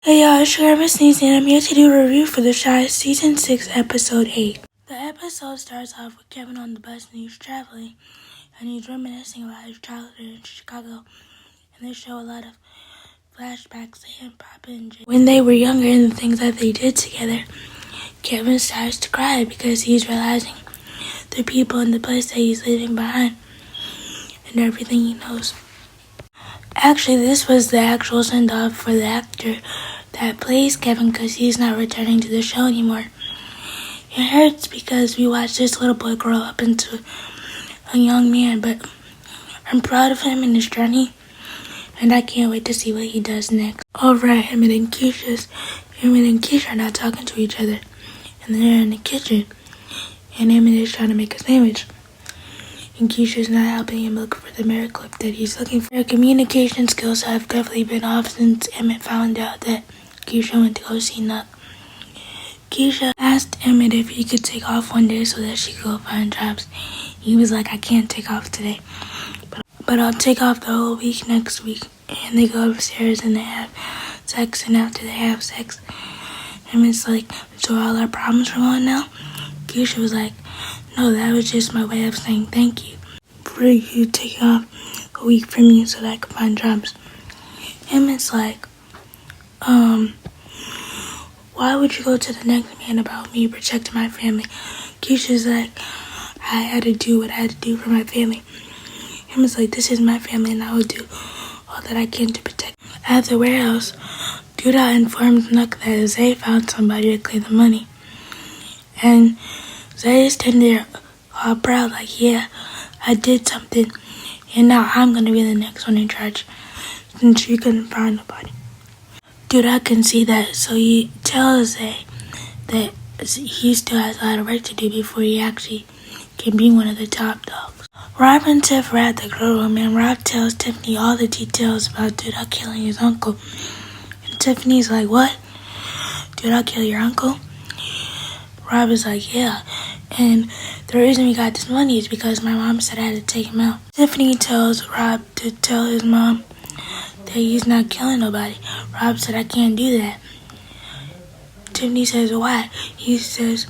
Hey y'all, it's your girl Missniecytv, and I'm here to do a review for The Shy Season 6, Episode 8. The episode starts off with Kevin on the bus and he's traveling, and he's reminiscing about his childhood in Chicago, and they show a lot of flashbacks to him, Papa, and Jay. When they were younger and the things that they did together, Kevin starts to cry because he's realizing the people in the place that he's leaving behind and everything he knows. Actually, this was the actual send-off for the actor that plays Kevin because he's not returning to the show anymore. It hurts because we watched this little boy grow up into a young man, but I'm proud of him and his journey, and I can't wait to see what he does next. Over at Emmett and Keisha are not talking to each other, and they're in the kitchen, and Emmett is trying to make a sandwich. And Keisha's not helping him look for the mirror clip that he's looking for. Their communication skills have definitely been off since Emmett found out that Keisha went to go see Nuck. Keisha asked Emmett if he could take off one day so that she could go find jobs. He was like, I can't take off today, but I'll take off the whole week next week. And they go upstairs and they have sex, and after they have sex, Emmett's like, so all our problems are gone now? Keisha was like, no, that was just my way of saying thank you for you taking off a week from me so that I could find jobs. Emmett's like, why would you go to the next man about me protecting my family? Keisha's like, I had to do what I had to do for my family. Emmett's like, this is my family and I will do all that I can to protect. At the warehouse, Duda informs Nuck that Zay found somebody to clear the money. And Zay is standing there all proud like, yeah, I did something, and now I'm going to be the next one in charge, since she couldn't find nobody. Duda can see that, so he tells Zay that he still has a lot of work to do before he actually can be one of the top dogs. Rob and Tiff are at the grill room, and Rob tells Tiffany all the details about Duda killing his uncle. And Tiffany's like, what? Duda kill your uncle? Rob is like, yeah, and the reason we got this money is because my mom said I had to take him out. Tiffany tells Rob to tell his mom that he's not killing nobody. Rob said, I can't do that. Tiffany says, why? He says,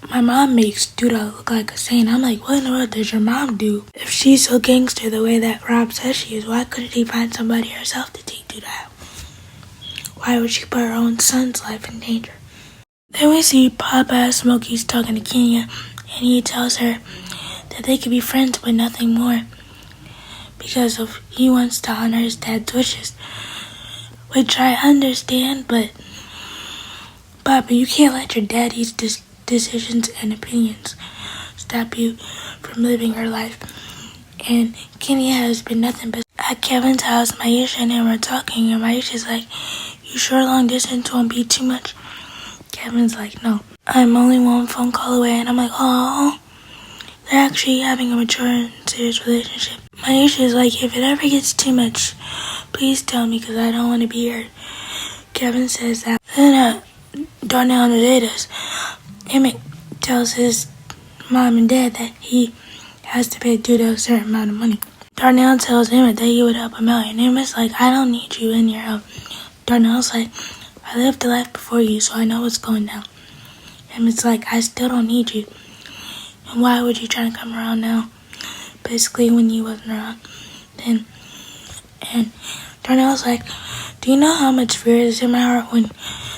my mom makes Duda look like a saint. I'm like, what in the world does your mom do? If she's so gangster the way that Rob says she is, why couldn't he find somebody herself to take Duda out? Why would she put her own son's life in danger? Then we see Papa Smokey's talking to Kenya, and he tells her that they could be friends but nothing more because of he wants to honor his dad's wishes, which I understand, but Papa, you can't let your daddy's decisions and opinions stop you from living your life. And Kenya has been nothing but at Kevin's house. Maisha and him are talking, and Maisha's like, you sure long distance won't be too much? Kevin's like, no, I'm only one phone call away, and I'm like, oh, they're actually having a mature and serious relationship. Maisha's like, if it ever gets too much, please tell me, because I don't want to be hurt. Kevin says that. Then Darnell and Ada's, Emmett tells his mom and dad that he has to pay Duda a certain amount of money. Darnell tells Emmett that he would help him out, and Emmett's like, I don't need you in your help. Darnell's like, I lived a life before you, so I know what's going down. And it's like, I still don't need you. And why would you try to come around now? Basically, when you wasn't around then. And Darnell's like, do you know how much fear is in my heart when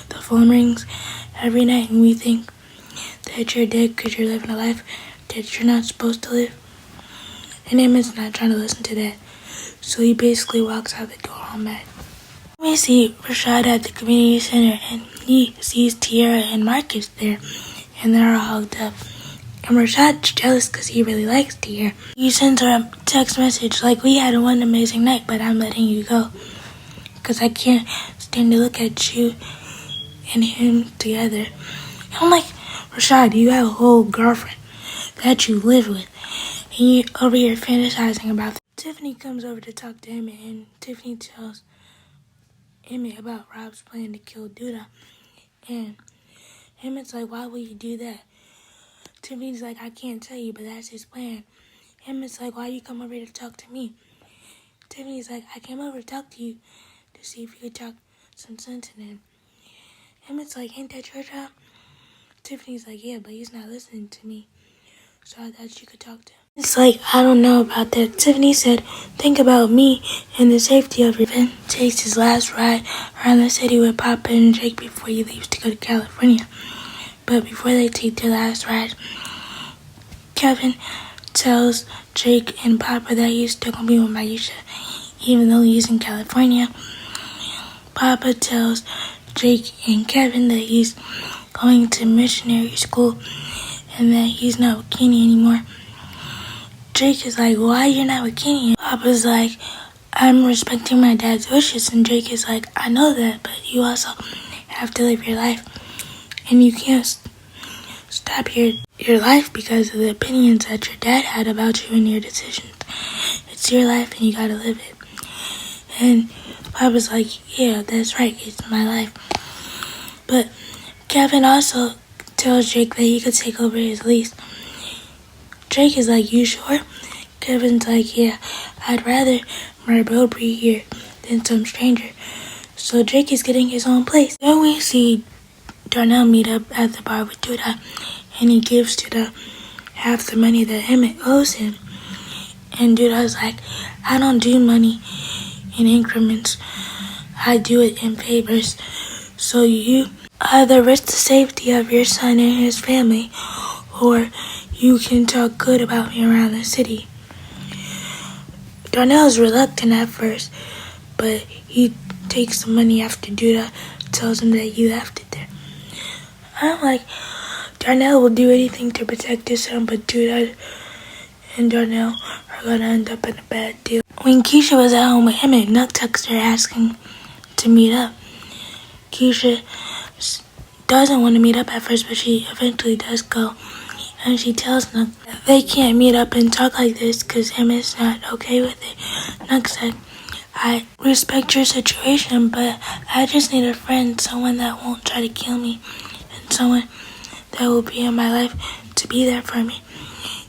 the phone rings every night and we think that you're dead because you're living a life that you're not supposed to live? And Emmett's not trying to listen to that. So he basically walks out the door all mad. We see Rashad at the community center, and he sees Tiara and Marcus there, and they're all hugged up. And Rashad's jealous because he really likes Tiara. He sends her a text message like, we had one amazing night, but I'm letting you go because I can't stand to look at you and him together. And I'm like, Rashad, you have a whole girlfriend that you live with, and you're over here fantasizing about that. Tiffany comes over to talk to Emmett, and Tiffany tells Emmett about Rob's plan to kill Duda. And Emmett's like, why would you do that? Tiffany's like, I can't tell you, but that's his plan. Emmett's like, why you come over here to talk to me? Tiffany's like, I came over to talk to you to see if you could talk some sense in him. Emmett's like, ain't that your job? Tiffany's like, yeah, but he's not listening to me. So I thought you could talk to him. It's like, I don't know about that. Tiffany said, think about me and the safety of your van. Takes his last ride around the city with Papa and Jake before he leaves to go to California. But before they take their last ride, Kevin tells Jake and Papa that he's still going to be with Missniecytv, even though he's in California. Papa tells Jake and Kevin that he's going to missionary school and that he's not with Kenny anymore. Jake is like, why you're not with Kenny? Papa's like, I'm respecting my dad's wishes. And Jake is like, I know that, but you also have to live your life. And you can't stop your life because of the opinions that your dad had about you and your decisions. It's your life and you gotta live it. And Papa's like, yeah, that's right, it's my life. But Kevin also tells Jake that he could take over his lease. Jake is like, you sure? Kevin's like, yeah, I'd rather my bro be here than some stranger. So Jake is getting his own place. Then we see Darnell meet up at the bar with Duda, and he gives Duda half the money that Emmett owes him. And Duda's like, I don't do money in increments. I do it in favors. So you either risk the safety of your son and his family, or you can talk good about me around the city. Darnell's reluctant at first, but he takes the money after Duda tells him that he left it there. I'm like, Darnell will do anything to protect his son, but Duda and Darnell are going to end up in a bad deal. When Keisha was at home with Emmett, Nuck texted her asking to meet up. Keisha doesn't want to meet up at first, but she eventually does go. And she tells Nuck that they can't meet up and talk like this because Emmett's not okay with it. Nuck said, I respect your situation, but I just need a friend, someone that won't try to kill me, and someone that will be in my life to be there for me.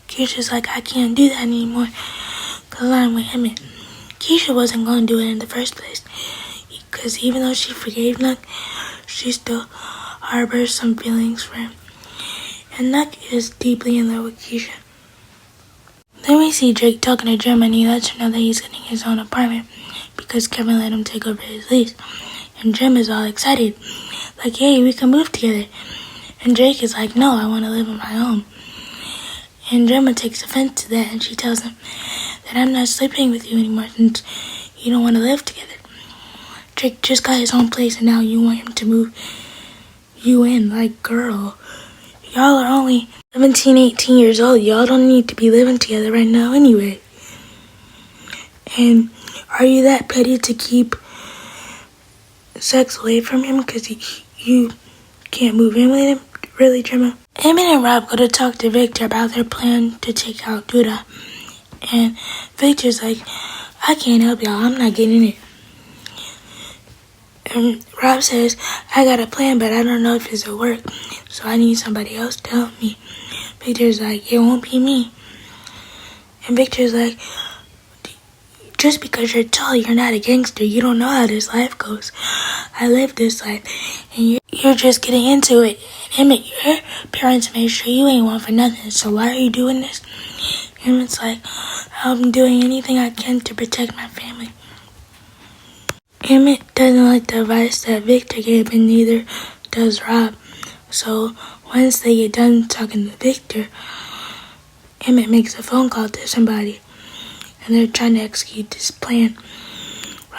Keisha's like, I can't do that anymore because I'm with Emmett. Keisha wasn't going to do it in the first place because even though she forgave Nuck, she still harbors some feelings for him. And Nuck is deeply in love with Keisha. Then we see Jake talking to Jim, and he lets her know that he's getting his own apartment because Kevin let him take over his lease. And Jim is all excited, like, hey, we can move together. And Jake is like, no, I want to live on my own. And Gemma takes offense to that, and she tells him that I'm not sleeping with you anymore since you don't want to live together. Jake just got his own place, and now you want him to move you in. Like, girl, y'all are only 17, 18 years old. Y'all don't need to be living together right now anyway. And are you that petty to keep sex away from him because you can't move in with him? Really, Gemma? Emmett and Rob go to talk to Victor about their plan to take out Duda. And Victor's like, I can't help y'all. I'm not getting it. And Rob says, I got a plan, but I don't know if it'll work. So I need somebody else to help me. Victor's like, it won't be me. And Victor's like, just because you're tall, you're not a gangster. You don't know how this life goes. I live this life, and you're just getting into it. And Emmett, your parents made sure you ain't one for nothing, so why are you doing this? Emmett's like, I'm doing anything I can to protect my family. Emmett doesn't like the advice that Victor gave, and neither does Rob. So once they get done talking to Victor, Emmett makes a phone call to somebody, and they're trying to execute this plan.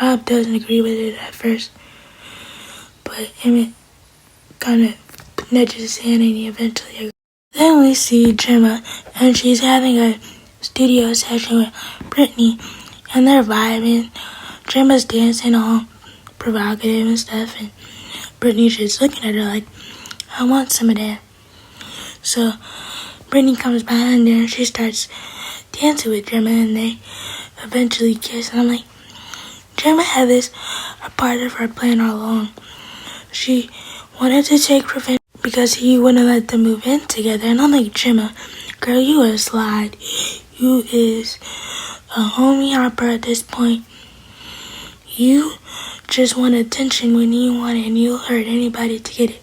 Rob doesn't agree with it at first, but Emmett kind of nudges his hand, and he eventually agrees. Then we see Gemma, and she's having a studio session with Brittany, and they're vibing. Gemma's dancing all provocative and stuff, and Brittany's just looking at her like, I want some of that. So Brittany comes behind her, and she starts dancing with Gemma, and they eventually kiss. And I'm like, Gemma had this a part of her plan all along. She wanted to take revenge because he wouldn't let them move in together. And I'm like, Gemma, girl, you a slide. You is a homie hopper at this point. You just want attention when you want it, and you'll hurt anybody to get it.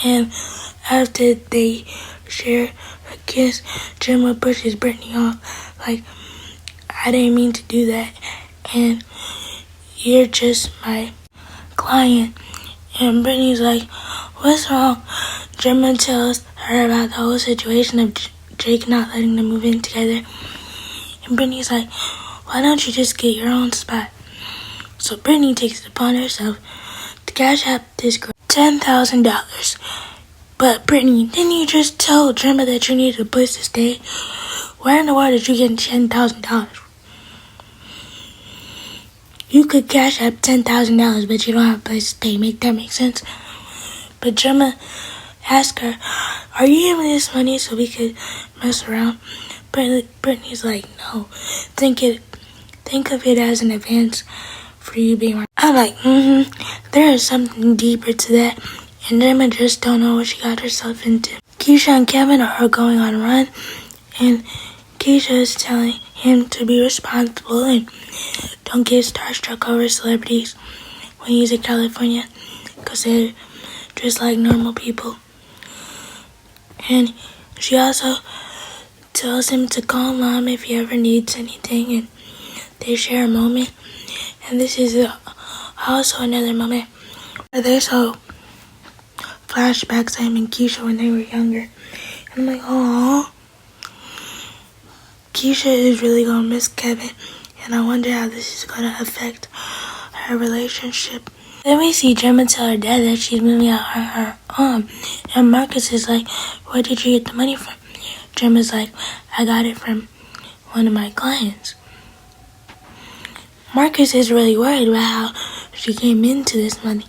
And after they share a kiss, Gemma pushes Brittany off, like, I didn't mean to do that, and you're just my client. And Brittany's like, what's wrong? Gemma tells her about the whole situation of Jake not letting them move in together. And Brittany's like, why don't you just get your own spot? So Brittany takes it upon herself to cash out this girl $10,000. But Brittany, didn't you just tell Gemma that you needed a place to stay? Where in the world did you get $10,000? You could cash out $10,000, but you don't have a place to stay. Make that make sense? But Gemma asked her, are you giving me this money so we could mess around? Brittany's like, no. Think of it as an advance for you being right. I'm like, there is something deeper to that. And Gemma just don't know what she got herself into. Keisha and Kevin are going on a run, and Keisha is telling him to be responsible and don't get starstruck over celebrities when he's in California, because they're just like normal people. And she also tells him to call Mom if he ever needs anything, and they share a moment. And this is also another moment where they show flashbacks of him and Keisha when they were younger. And I'm like, oh, Keisha is really gonna miss Kevin, and I wonder how this is gonna affect her relationship. Then we see Gemma tell her dad that she's moving out on her own, and Marcus is like, where did you get the money from? Gemma's like, I got it from one of my clients. Marcus is really worried about how she came into this money,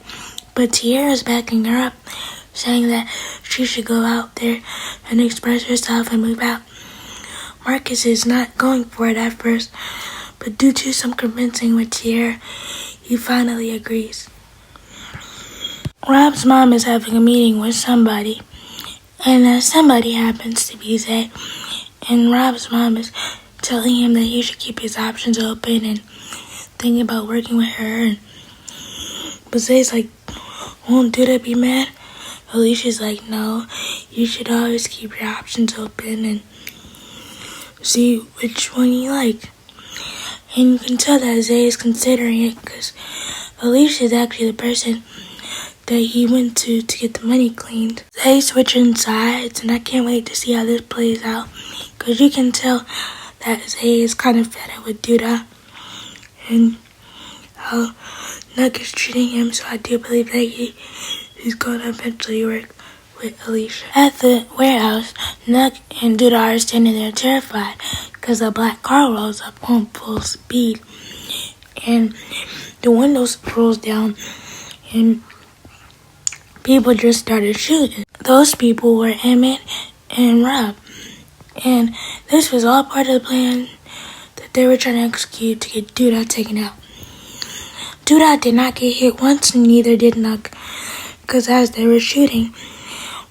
but Tiara's backing her up, saying that she should go out there and express herself and move out. Marcus is not going for it at first, but due to some convincing with Tiara, he finally agrees. Rob's mom is having a meeting with somebody, and somebody happens to be Zay, and Rob's mom is telling him that he should keep his options open and thinking about working with her. But Zay's like, won't Duda be mad? Alicia's like, no, you should always keep your options open and see which one you like. And you can tell that Zay is considering it because Alicia is actually the person that he went to get the money cleaned. Zay's switching sides, and I can't wait to see how this plays out, because you can tell that Zay is kind of fed up with Duda and how Nuck is treating him, so I do believe that he's going to eventually work with Alicia. At the warehouse, Nuck and Duda are standing there terrified because a black car rolls up on full speed, and the windows rolls down, and people just started shooting. Those people were Emmett and Rob, and this was all part of the plan that they were trying to execute to get Duda taken out. Duda did not get hit once, and neither did Nuck, because as they were shooting,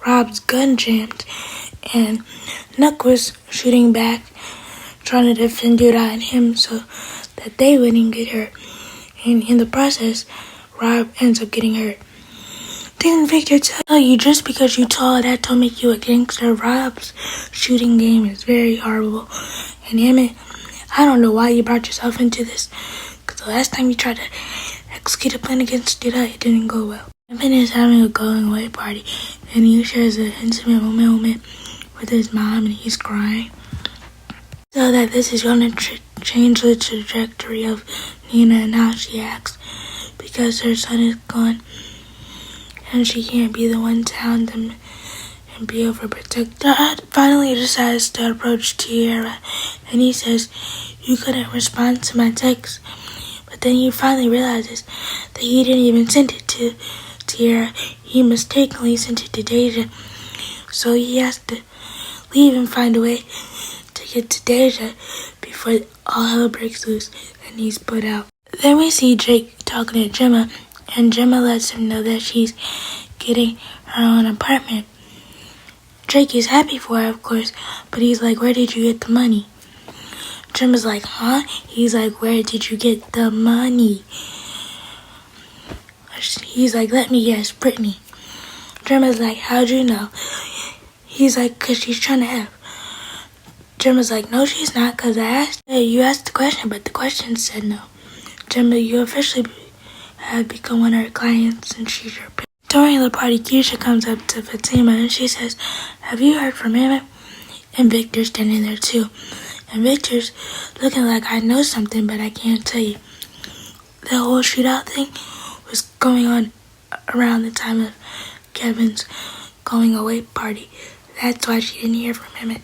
Rob's gun jammed, and Nuck was shooting back, trying to defend Duda and him so that they wouldn't get hurt. And in the process, Rob ends up getting hurt. Didn't Victor tell you just because you tall, that don't make you a gangster? Rob's shooting game is very horrible. And Emmett, I don't know why you brought yourself into this, because the last time you tried to execute a plan against Duda, it didn't go well. Emmett is having a going away party, and he shares an intimate moment with his mom, and he's crying. So that this is going to change the trajectory of Lena and how she acts, because her son is gone, and she can't be the one to hound him and be overprotective. Dad finally decides to approach Tiara, and he says, you couldn't respond to my text. But then he finally realizes that he didn't even send it to Tiara. He mistakenly sent it to Deja. So he has to leave and find a way to get to Deja before all hell breaks loose and he's put out. Then we see Jake talking to Gemma, and Gemma lets him know that she's getting her own apartment. Jake is happy for her, of course, but he's like, where did you get the money? Jim is like, huh? He's like, where did you get the money? He's like, let me guess, Brittany. Jim is like, how'd you know? He's like, cause she's trying to have. Jim is like, no, she's not, cause I asked her. You asked the question, but the question said no. Jim, you officially have become one of her clients, and she's your pet. During the party, Keisha comes up to Fatima, and she says, have you heard from him? And Victor's standing there, too. And Victor's looking like I know something, but I can't tell you. The whole shootout thing was going on around the time of Kevin's going away party. That's why she didn't hear from him.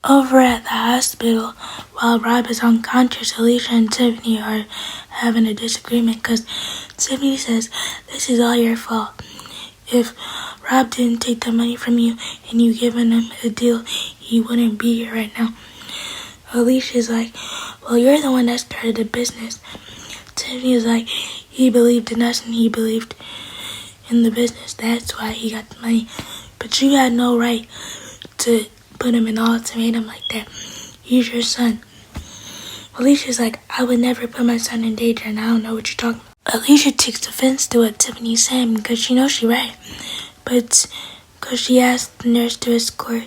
Over at the hospital, while Rob is unconscious, Alicia and Tiffany are having a disagreement because Tiffany says, this is all your fault. If Rob didn't take the money from you and you given him a deal, he wouldn't be here right now. Alicia's like, well, you're the one that started the business. Tiffany's like, he believed in us and he believed in the business. That's why he got the money. But you had no right to put him in an ultimatum like that. He's your son. Alicia's like, I would never put my son in danger, and I don't know what you're talking about. Alicia takes offense to what Tiffany's saying because she knows she's right. But because she asked the nurse to escort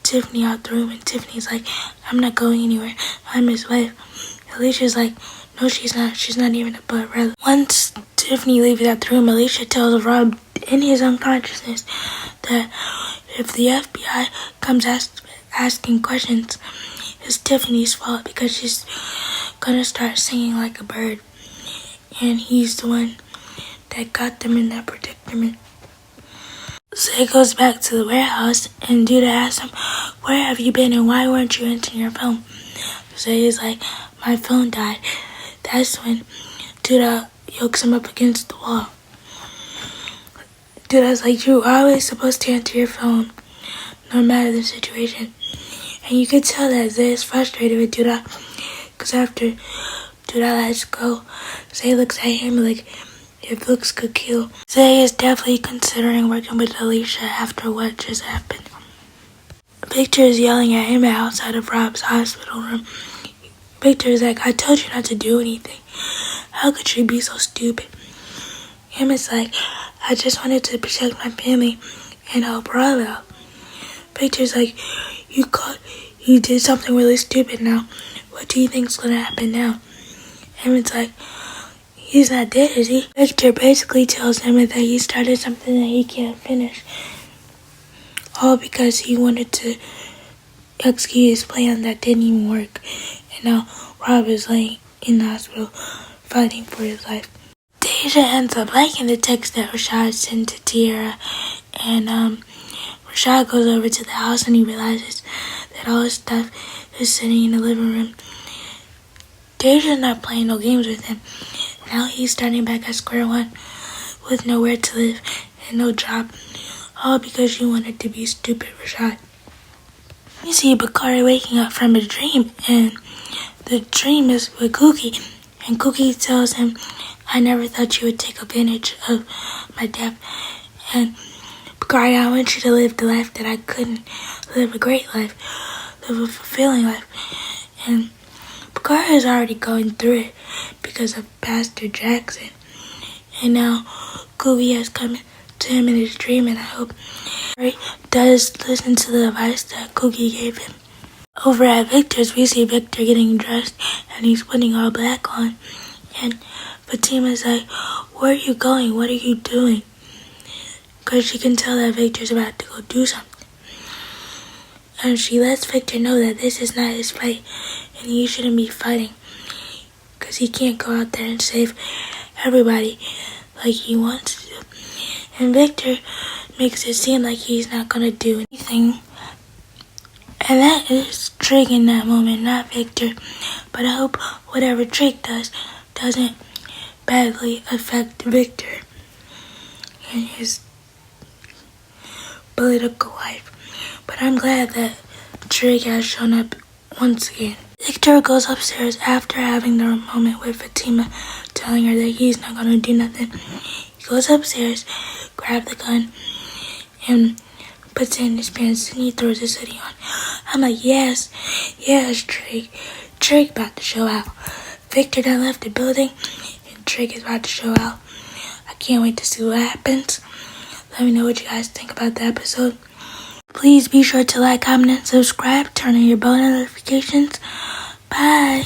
Tiffany out the room, and Tiffany's like, I'm not going anywhere. I'm his wife. Alicia's like, no, she's not. She's not even a butt rather. Once Tiffany leaves out the room, Alicia tells Rob in his unconsciousness that if the FBI comes asking questions, it's Tiffany's fault because she's gonna start singing like a bird. And he's the one that got them in that predicament. So he goes back to the warehouse and Duda asks him, where have you been and why weren't you answering your phone? So he's like, my phone died. That's when Duda yokes him up against the wall. Duda's like, you're always supposed to answer your phone, no matter the situation. And you could tell that Zay is frustrated with Duda, because after Duda lets go, Zay looks at him like, if looks could kill. Zay is definitely considering working with Alicia after what just happened. Victor is yelling at him outside of Rob's hospital room. Victor is like, I told you not to do anything. How could you be so stupid? Him is like, I just wanted to protect my family and help Rob out. Victor's like, you did something really stupid now. What do you think's gonna happen now? Him is like, he's not dead, is he? Victor basically tells him that he started something that he can't finish. All because he wanted to execute his plan that didn't even work. And now Rob is laying in the hospital fighting for his life. Deja ends up liking the text that Rashad sent to Tiara. And Rashad goes over to the house and he realizes that all his stuff is sitting in the living room. Deja's not playing no games with him. Now he's starting back at square one with nowhere to live and no job. All because you wanted to be stupid, Rashad. You see Bakari waking up from a dream, and the dream is with Cookie. And Cookie tells him, I never thought you would take advantage of my death. And Bakari, I want you to live the life that I couldn't live, a great life, live a fulfilling life. And Bakari is already going through it because of Pastor Jackson. And now Cookie has come to him in his dream, and I hope he does listen to the advice that Cookie gave him. Over at Victor's, we see Victor getting dressed, and he's putting all black on. And Fatima's like, where are you going? What are you doing? Because she can tell that Victor's about to go do something. And she lets Victor know that this is not his fight, and he shouldn't be fighting. Because he can't go out there and save everybody like he wants to. And Victor makes it seem like he's not going to do anything. And that is Trig in that moment, not Victor. But I hope whatever Trig does doesn't badly affect Victor in his political life. But I'm glad that Trig has shown up once again. Victor goes upstairs after having the moment with Fatima, telling her that he's not going to do nothing. He goes upstairs, grabs the gun, and puts it in his pants, and he throws his hoodie on. I'm like, yes, Drake. Drake about to show out. Victor done left the building, and Drake is about to show out. I can't wait to see what happens. Let me know what you guys think about the episode. Please be sure to like, comment, and subscribe. Turn on your bell notifications. Bye.